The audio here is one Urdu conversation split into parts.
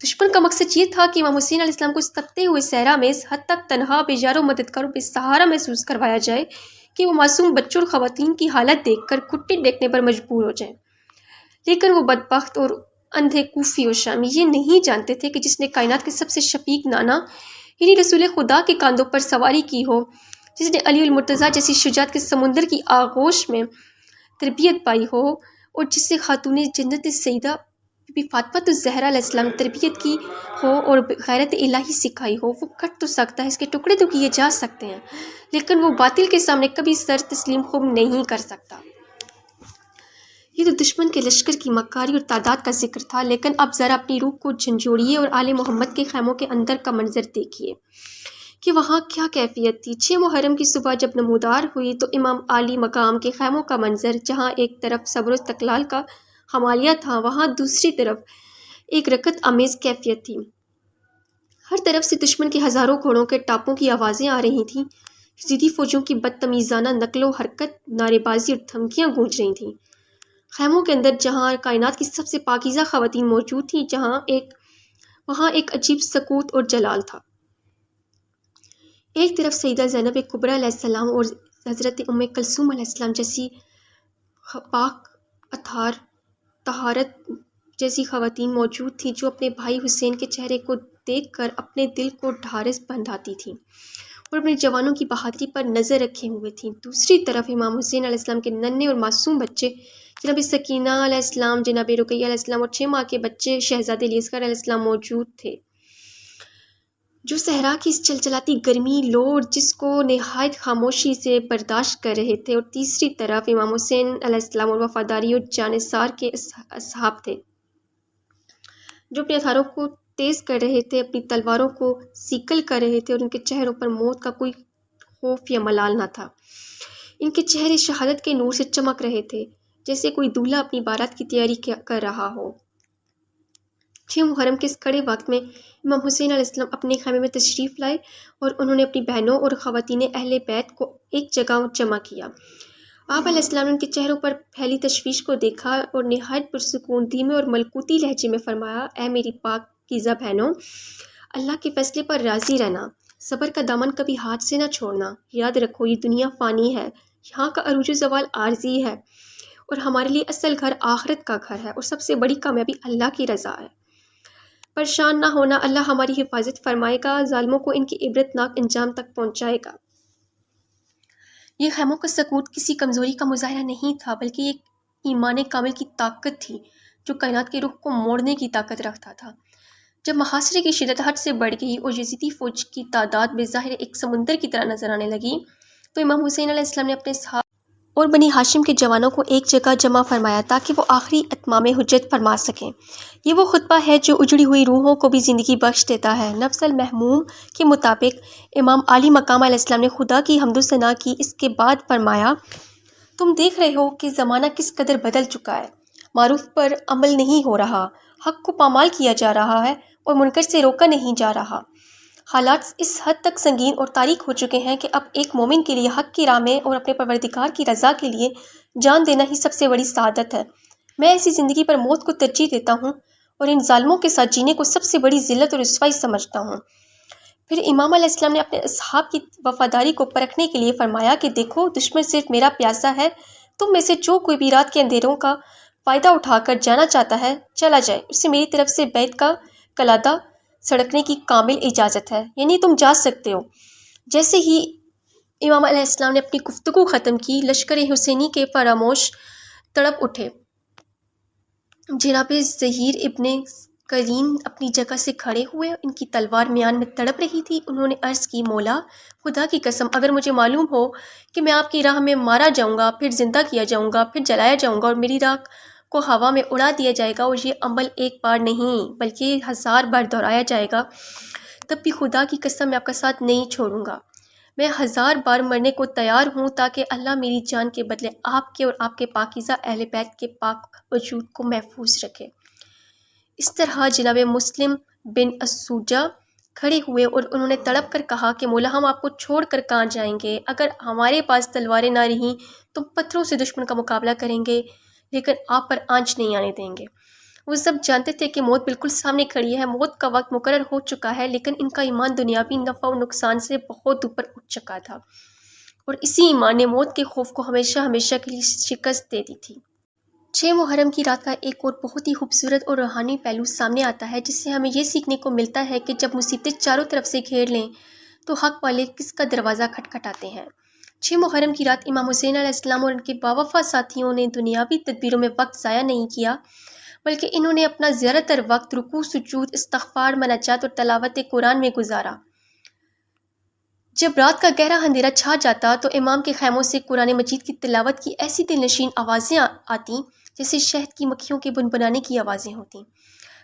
دشمن کا مقصد یہ تھا کہ امام حسین علیہ السلام کو اس تپتے ہوئے صحرا میں اس حد تک تنہا، بے یار و مددگار و بے سہارا محسوس کروایا جائے کہ وہ معصوم بچوں اور خواتین کی حالت دیکھ کر گھٹنے ٹیکنے پر مجبور ہو جائیں۔ لیکن وہ بدبخت اور اندھے کوفی و شامی یہ نہیں جانتے تھے کہ جس نے کائنات کے سب سے شفیق نانا یعنی رسول خدا کے کاندھوں پر سواری کی ہو، جس نے علی المرتضیٰ جیسی شجاعت کے سمندر کی آغوش میں تربیت پائی ہو، اور جس سے خاتون جنت سیدہ بی فاطمہ الزہرا علیہ السلام تربیت کی ہو اور غیرت الہی سکھائی ہو، وہ کٹ تو سکتا ہے، اس کے ٹکڑے تو کیے جا سکتے ہیں، لیکن وہ باطل کے سامنے کبھی سر تسلیم خم نہیں کر سکتا۔ یہ تو دشمن کے لشکر کی مکاری اور تعداد کا ذکر تھا، لیکن اب ذرا اپنی روح کو جھنجھوڑیے اور آل محمد کے خیموں کے اندر کا منظر دیکھیے کہ وہاں کیا کیفیت تھی۔ 6 محرم کی صبح جب نمودار ہوئی تو امام عالی مقام کے خیموں کا منظر، جہاں ایک طرف صبر و استقلال کا حمالیہ تھا، وہاں دوسری طرف ایک رکت آمیز کیفیت تھی۔ ہر طرف سے دشمن کے ہزاروں گھوڑوں کے ٹاپوں کی آوازیں آ رہی تھیں، یزیدی فوجوں کی بدتمیزانہ نقل و حرکت، نعرے بازی اور دھمکیاں گونج رہی تھیں۔ خیموں کے اندر جہاں کائنات کی سب سے پاکیزہ خواتین موجود تھیں، وہاں ایک عجیب سکوت اور جلال تھا۔ ایک طرف سیدہ زینب کبریٰ علیہ السلام اور حضرت ام کلثوم علیہ السلام جیسی پاک اطہار طہارت جیسی خواتین موجود تھیں، جو اپنے بھائی حسین کے چہرے کو دیکھ کر اپنے دل کو ڈھارس بندھاتی تھیں اور اپنے جوانوں کی بہادری پر نظر رکھے ہوئے تھیں۔ دوسری طرف امام حسین علیہ السلام کے ننھے اور معصوم بچے جناب سکینہ علیہ السلام، جناب رقیہ علیہ السلام اور 6 ماہ کے بچے شہزادے الیاصغر علیہ السلام موجود تھے، جو صحرا کی اس چلچلاتی گرمی لو اور جس کو نہایت خاموشی سے برداشت کر رہے تھے۔ اور تیسری طرف امام حسین علیہ السلام اور وفاداری اور جانثار کے اصحاب تھے، جو اپنے ہتھیاروں کو تیز کر رہے تھے، اپنی تلواروں کو سیکل کر رہے تھے، اور ان کے چہروں پر موت کا کوئی خوف یا ملال نہ تھا۔ ان کے چہرے شہادت کے نور سے چمک رہے تھے، جیسے کوئی دولہا اپنی بارات کی تیاری کر رہا ہو۔ 6 محرم کے اس کڑے وقت میں امام حسین علیہ السلام اپنے خیمے میں تشریف لائے اور انہوں نے اپنی بہنوں اور خواتین اہل بیت کو ایک جگہ جمع کیا۔ آپ علیہ السلام نے ان کے چہروں پر پھیلی تشویش کو دیکھا اور نہایت پرسکون دھیمے اور ملکوتی لہجے میں فرمایا، اے میری پاکیزہ بہنوں، اللہ کے فیصلے پر راضی رہنا، صبر کا دامن کبھی ہاتھ سے نہ چھوڑنا۔ یاد رکھو، یہ دنیا فانی ہے، یہاں کا عروج و زوال عارضی ہے، اور ہمارے لیے اصل گھر آخرت کا گھر ہے، اور سب سے بڑی کامیابی اللہ کی رضا ہے۔ پریشان نہ ہونا، اللہ ہماری حفاظت فرمائے گا، ظالموں کو ان کے عبرتناک انجام تک پہنچائے گا۔ یہ خیموں کا سکوت کسی کمزوری کا مظاہرہ نہیں تھا، بلکہ ایک ایمان کامل کی طاقت تھی، جو کائنات کے رخ کو موڑنے کی طاقت رکھتا تھا۔ جب محاصرے کی شدت حد سے بڑھ گئی اور یزیدی فوج کی تعداد بظاہر ایک سمندر کی طرح نظر آنے لگی، تو امام حسین علیہ السلام نے اپنے صحابہ اور بنی ہاشم کے جوانوں کو ایک جگہ جمع فرمایا تاکہ وہ آخری اتمام حجت فرما سکیں۔ یہ وہ خطبہ ہے جو اجڑی ہوئی روحوں کو بھی زندگی بخش دیتا ہے۔ نفس المحموم کے مطابق امام عالی مقام علیہ السلام نے خدا کی حمد و ثنا کی، اس کے بعد فرمایا، تم دیکھ رہے ہو کہ زمانہ کس قدر بدل چکا ہے، معروف پر عمل نہیں ہو رہا، حق کو پامال کیا جا رہا ہے اور منکر سے روکا نہیں جا رہا۔ حالات اس حد تک سنگین اور تاریک ہو چکے ہیں کہ اب ایک مومن کے لیے حق کی راہ میں اور اپنے پروردگار کی رضا کے لیے جان دینا ہی سب سے بڑی سعادت ہے۔ میں ایسی زندگی پر موت کو ترجیح دیتا ہوں اور ان ظالموں کے ساتھ جینے کو سب سے بڑی ذلت اور رسوائی سمجھتا ہوں۔ پھر امام علیہ السلام نے اپنے اصحاب کی وفاداری کو پرکھنے کے لیے فرمایا کہ دیکھو، دشمن صرف میرا پیاسا ہے، تم میں سے جو کوئی بھی رات کے اندھیروں کا فائدہ اٹھا کر جانا چاہتا ہے چلا جائے، اسے میری طرف سے بیت کا قلادہ سڑکنے کی کامل اجازت ہے، یعنی تم جا سکتے ہو۔ جیسے ہی امام علیہ السلام نے اپنی گفتگو ختم کی، لشکر حسینی کے فراموش تڑپ اٹھے۔ جناب ظہیر ابن کلین اپنی جگہ سے کھڑے ہوئے، ان کی تلوار میان میں تڑپ رہی تھی۔ انہوں نے عرض کی، مولا، خدا کی قسم، اگر مجھے معلوم ہو کہ میں آپ کی راہ میں مارا جاؤں گا، پھر زندہ کیا جاؤں گا، پھر جلایا جاؤں گا اور میری راہ کو ہوا میں اڑا دیا جائے گا، اور یہ عمل ایک بار نہیں بلکہ 1000 بار دہرایا جائے گا، تب بھی خدا کی قسم میں آپ کا ساتھ نہیں چھوڑوں گا۔ میں 1000 بار مرنے کو تیار ہوں تاکہ اللہ میری جان کے بدلے آپ کے اور آپ کے پاکیزہ اہل بیت کے پاک وجود کو محفوظ رکھے۔ اس طرح جناب مسلم بن اسوجہ کھڑے ہوئے اور انہوں نے تڑپ کر کہا کہ مولا، ہم آپ کو چھوڑ کر کہاں جائیں گے؟ اگر ہمارے پاس تلواریں نہ رہیں تو پتھروں سے دشمن کا مقابلہ کریں گے، لیکن آپ پر آنچ نہیں آنے دیں گے۔ وہ سب جانتے تھے کہ موت بالکل سامنے کھڑی ہے، موت کا وقت مقرر ہو چکا ہے، لیکن ان کا ایمان دنیاوی نفع و نقصان سے بہت اوپر اٹھ چکا تھا، اور اسی ایمان نے موت کے خوف کو ہمیشہ ہمیشہ کے لیے شکست دے دی تھی۔ 6 محرم کی رات کا ایک اور بہت ہی خوبصورت اور روحانی پہلو سامنے آتا ہے، جس سے ہمیں یہ سیکھنے کو ملتا ہے کہ جب مصیبتیں چاروں طرف سے گھیر لیں تو حق والے کس کا دروازہ کھٹکھٹاتے ہیں۔ 6 محرم کی رات امام حسین علیہ السلام اور ان کے باوفا ساتھیوں نے دنیاوی تدبیروں میں وقت ضائع نہیں کیا، بلکہ انہوں نے اپنا زیادہ تر وقت رکوع، سجود، استغفار، مناجات اور تلاوت قرآن میں گزارا۔ جب رات کا گہرا اندھیرا چھا جاتا تو امام کے خیموں سے قرآن مجید کی تلاوت کی ایسی دل نشین آوازیں آتیں جیسے شہد کی مکھیوں کے بنبنانے کی آوازیں ہوتیں۔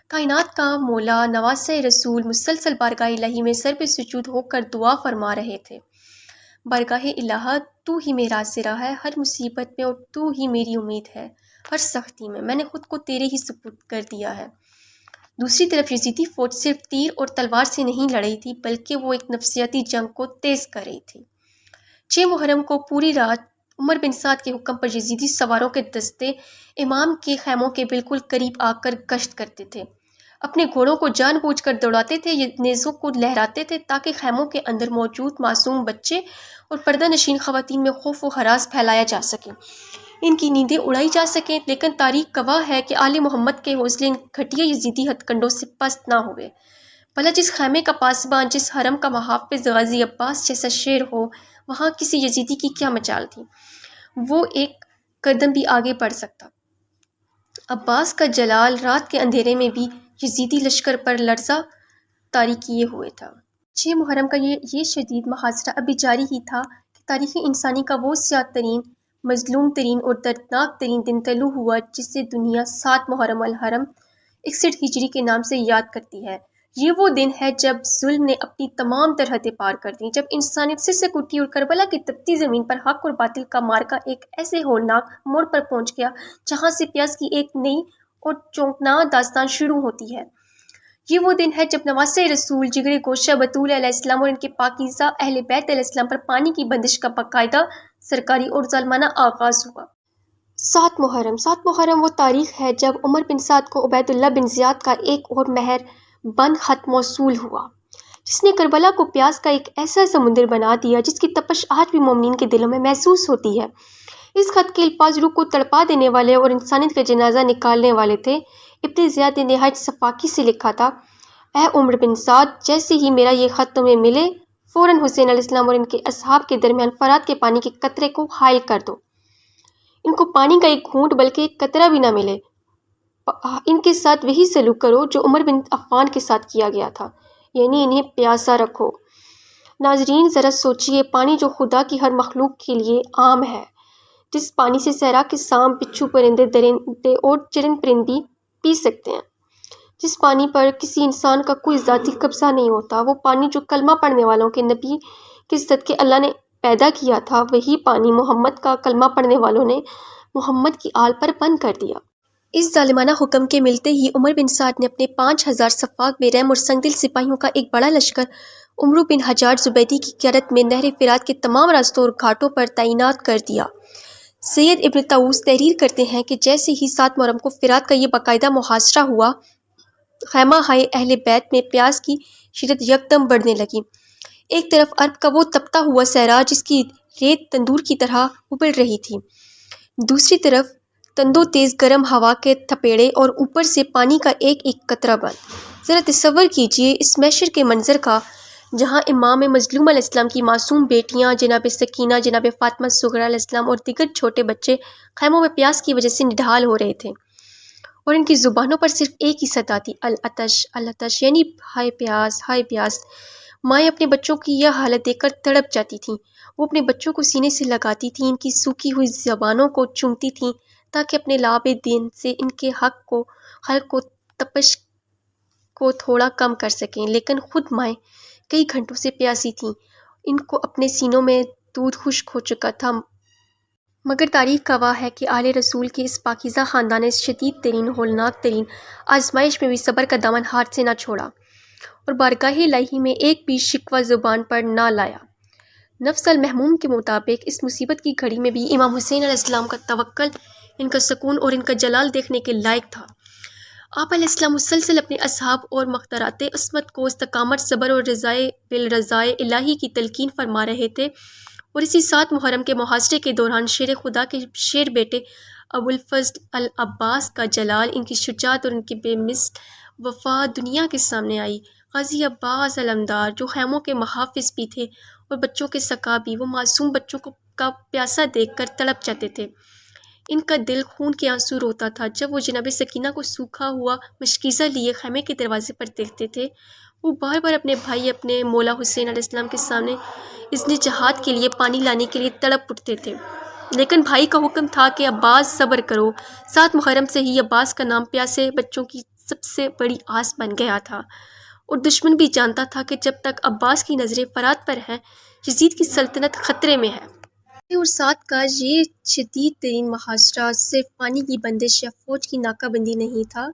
کائنات کا مولا نواسۂ رسول مسلسل بارگاہ الہی میں سر پہ سجود ہو کر دعا فرما رہے تھے: بارگاہ الہ، تو ہی میرا آسرا ہے ہر مصیبت میں، اور تو ہی میری امید ہے ہر سختی میں نے خود کو تیرے ہی سپرد کر دیا ہے۔ دوسری طرف یزیدی فوج صرف تیر اور تلوار سے نہیں لڑ رہی تھی، بلکہ وہ ایک نفسیاتی جنگ کو تیز کر رہی تھی۔ 6 محرم کو پوری رات عمر بن سعد کے حکم پر یزیدی سواروں کے دستے امام کے خیموں کے بالکل قریب آ کر گشت کرتے تھے، اپنے گھوڑوں کو جان بوجھ کر دوڑاتے تھے، نیزوں کو لہراتے تھے تاکہ خیموں کے اندر موجود معصوم بچے اور پردہ نشین خواتین میں خوف و ہراس پھیلایا جا سکے، ان کی نیندیں اڑائی جا سکیں۔ لیکن تاریخ گواہ ہے کہ آل محمد کے حوصلے ان گھٹیا یزیدی ہتھ کنڈوں سے پست نہ ہوئے۔ بھلا جس خیمے کا پاسبان، جس حرم کا محافظ غازی عباس جیسا شیر ہو، وہاں کسی یزیدی کی کیا مجال تھی؟ وہ ایک قدم بھی آگے بڑھ سکتا۔ عباس کا جلال رات کے اندھیرے میں بھی یزیدی لشکر پر لرزہ طاری کیے ہوئے تھا۔ 6 محرم کا یہ شدید محاصرہ ابھی جاری ہی تھا کہ تاریخ انسانی کا وہ سیاہ ترین، مظلوم ترین اور دردناک ترین دن طلوع ہوا جسے دنیا 7 محرم الحرم 61 ہجری کے نام سے یاد کرتی ہے۔ یہ وہ دن ہے جب ظلم نے اپنی تمام تر حدیں پار کر دیں، جب انسانیت سسک اٹھی اور کربلا کی تپتی زمین پر حق اور باطل کا معرکہ ایک ایسے ہولناک موڑ پر پہنچ گیا جہاں سے پیاس کی ایک نئی اور چونکنا داستان شروع ہوتی ہے۔ یہ وہ دن ہے جب نواسۂ رسول جگر گوشہ بطول علیہ السلام اور ان کے پاکیزہ اہل بیت علیہ السلام پر پانی کی بندش کا باقاعدہ سرکاری اور ظالمانہ آغاز ہوا۔ 7 محرم وہ تاریخ ہے جب عمر بن سعد کو عبید اللہ بن زیاد کا ایک اور مہر بند خط موصول ہوا، جس نے کربلا کو پیاس کا ایک ایسا سمندر بنا دیا جس کی تپش آج بھی مومنین کے دلوں میں محسوس ہوتی ہے۔ اس خط کے الفاظ روح کو تڑپا دینے والے اور انسانیت کا جنازہ نکالنے والے تھے۔ ابن زیاد نے نہایت شفاقی سے لکھا تھا: اے عمر بن سعد، جیسے ہی میرا یہ خط تمہیں ملے، فوراً حسین علیہ السلام اور ان کے اصحاب کے درمیان فرات کے پانی کے قطرے کو حائل کر دو۔ ان کو پانی کا ایک گھونٹ بلکہ ایک قطرہ بھی نہ ملے۔ ان کے ساتھ وہی سلوک کرو جو عمر بن عفان کے ساتھ کیا گیا تھا، یعنی انہیں پیاسا رکھو۔ ناظرین، ذرا سوچئے، پانی جو خدا کی ہر مخلوق کے لیے عام ہے، جس پانی سے صحرا کے سانپ، بچھو، پرندے، درندے اور چرند پرند بھی پی سکتے ہیں، جس پانی پر کسی انسان کا کوئی ذاتی قبضہ نہیں ہوتا، وہ پانی جو کلمہ پڑھنے والوں کے نبی کے صدقے اللہ نے پیدا کیا تھا، وہی پانی محمد کا کلمہ پڑھنے والوں نے محمد کی آل پر بند کر دیا۔ اس ظالمانہ حکم کے ملتے ہی عمر بن سعد نے اپنے 5000 سفاک بے رحم اور سنگدل سپاہیوں کا ایک بڑا لشکر عمرو بن حجاج زبیدی کی قیادت میں نہر فرات کے تمام راستوں اور گھاٹوں پر تعینات کر دیا۔ سید ابن طاووس تحریر کرتے ہیں کہ جیسے ہی 7 محرم کو فرات کا یہ باقاعدہ محاصرہ ہوا، خیمہ ہائے اہل بیت میں پیاس کی شدت یکدم بڑھنے لگی۔ ایک طرف عرب کا وہ تپتا ہوا صحرا جس کی ریت تندور کی طرح ابل رہی تھی، دوسری طرف تندو تیز گرم ہوا کے تھپیڑے اور اوپر سے پانی کا ایک ایک قطرہ بند۔ ذرا تصور کیجئے اس محشر کے منظر کا، جہاں امام مظلوم علیہ السلام کی معصوم بیٹیاں جناب سکینہ، جناب فاطمہ صغریٰ علیہ السلام اور دیگر چھوٹے بچے خیموں میں پیاس کی وجہ سے نڈھال ہو رہے تھے، اور ان کی زبانوں پر صرف ایک ہی صدا تھی: العطش العطش، یعنی ہائے پیاس ہائے پیاس۔ مائیں اپنے بچوں کی یہ حالت دیکھ کر تڑپ جاتی تھیں، وہ اپنے بچوں کو سینے سے لگاتی تھیں، ان کی سوکھی ہوئی زبانوں کو چومتی تھیں تاکہ اپنے لعاب دین سے ان کے خلق کو تپش کو تھوڑا کم کر سکیں، لیکن خود مائیں کئی گھنٹوں سے پیاسی تھیں، ان کو اپنے سینوں میں دودھ خشک ہو چکا تھا۔ مگر تاریخ گواہ ہے کہ آل رسول کے اس پاکیزہ خاندان نے شدید ترین، ہولناک ترین آزمائش میں بھی صبر کا دامن ہاتھ سے نہ چھوڑا اور بارگاہ الہی میں ایک بھی شکوہ زبان پر نہ لایا۔ نفس المحموم کے مطابق اس مصیبت کی گھڑی میں بھی امام حسین علیہ السلام کا توکل، ان کا سکون اور ان کا جلال دیکھنے کے لائق تھا۔ آپ علیہ السلام مسلسل اپنے اصحاب اور مختارات عصمت کو استقامت، صبر اور رضائے بالرضائے الہی کی تلقین فرما رہے تھے، اور اسی 7 محرم کے محاصرے کے دوران شیر خدا کے شیر بیٹے ابو الفضل العباس کا جلال، ان کی شجاعت اور ان کی بے مثل وفا دنیا کے سامنے آئی۔ غازی عباس علمدار، جو خیموں کے محافظ بھی تھے اور بچوں کے سقا بھی، وہ معصوم بچوں کو کا پیاسا دیکھ کر تڑپ جاتے تھے۔ ان کا دل خون کے آنسو روتا تھا جب وہ جناب سکینہ کو سوکھا ہوا مشکیزہ لیے خیمے کے دروازے پر دیکھتے تھے۔ وہ بار بار اپنے بھائی، اپنے مولا حسین علیہ السلام کے سامنے اذن جہاد کے لیے پانی لانے کے لیے تڑپ اٹھتے تھے، لیکن بھائی کا حکم تھا کہ عباس صبر کرو۔ 7 محرم سے ہی عباس کا نام پیاسے بچوں کی سب سے بڑی آس بن گیا تھا، اور دشمن بھی جانتا تھا کہ جب تک عباس کی نظریں فرات پر ہیں، یزید کی سلطنت خطرے میں ہے۔ اور 7 کا یہ شدید ترین محاصرہ صرف پانی کی بندش یا فوج کی ناکہ بندی نہیں تھا،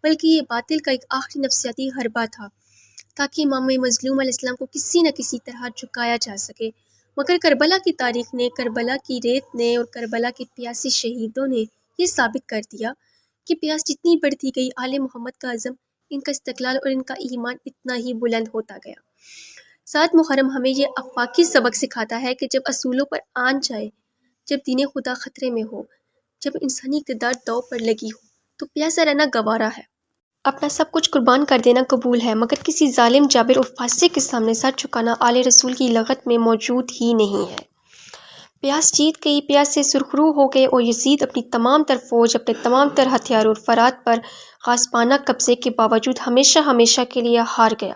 بلکہ یہ باطل کا ایک آخری نفسیاتی حربہ تھا، تاکہ امام مظلوم علیہ السلام کو کسی نہ کسی طرح جھکایا جا سکے۔ مگر کربلا کی تاریخ نے، کربلا کی ریت نے اور کربلا کے پیاسی شہیدوں نے یہ ثابت کر دیا کہ پیاس جتنی بڑھتی گئی، آل محمد کا عزم، ان کا استقلال اور ان کا ایمان اتنا ہی بلند ہوتا گیا۔ 7 محرم ہمیں یہ افاقی سبق سکھاتا ہے کہ جب اصولوں پر آن جائے، جب دین خدا خطرے میں ہو، جب انسانی اقتدار داؤ پر لگی ہو، تو پیاسا رہنا گوارا ہے۔ اپنا سب کچھ قربان کر دینا قبول ہے، مگر کسی ظالم، جابر اور فاسق کے سامنے سر جھکانا آل رسول کی لغت میں موجود ہی نہیں ہے۔ پیاس جیت گئی، پیاس سے سرخرو ہو گئے، اور یزید اپنی تمام تر فوج، اپنے تمام تر ہتھیاروں اور فرات پر غاصبانہ قبضے کے باوجود ہمیشہ ہمیشہ کے لیے ہار گیا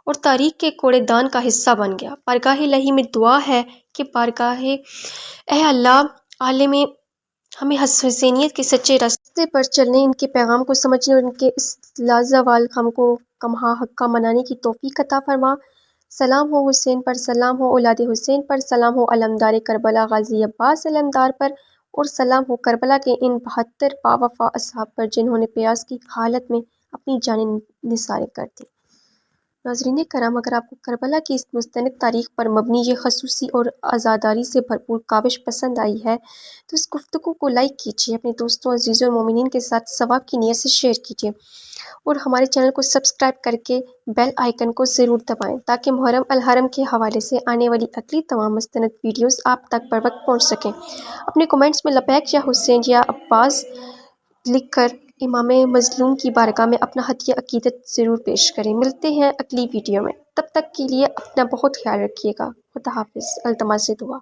اور تاریخ کے کوڑے دان کا حصہ بن گیا۔ بارگاہ الہی میں دعا ہے کہ بارگاہ اے اللہ عالم ہمیں حسینیت کے سچے راستے پر چلنے، ان کے پیغام کو سمجھنے اور ان کے اس لازوال غم کو کمہا حقہ منانے کی توفیق عطا فرما۔ سلام ہو حسین پر، سلام ہو اولاد حسین پر، سلام ہو علمدار کربلا غازی عباس علمدار پر، اور سلام ہو کربلا کے ان 72 باوفا اصحاب پر جنہوں نے پیاس کی حالت میں اپنی جانیں نثار کر دیں۔ ناظرین کرام، اگر آپ کو کربلا کی اس مستند تاریخ پر مبنی یہ خصوصی اور عزاداری سے بھرپور کاوش پسند آئی ہے تو اس گفتگو کو لائک کیجیے، اپنے دوستوں، عزیزوں اور مومنین کے ساتھ ثواب کی نیت سے شیئر کیجیے، اور ہمارے چینل کو سبسکرائب کر کے بیل آئیکن کو ضرور دبائیں تاکہ محرم الحرم کے حوالے سے آنے والی اگلی تمام مستند ویڈیوز آپ تک بر وقت پہنچ سکیں۔ اپنے کومنٹس میں لبیک یا حسین یا عباس لکھ کر امام مظلوم کی بارگاہ میں اپنا ہدیہ عقیدت ضرور پیش کریں۔ ملتے ہیں اگلی ویڈیو میں، تب تک کے لیے اپنا بہت خیال رکھیے گا۔ خدا حافظ۔ التماس دعا۔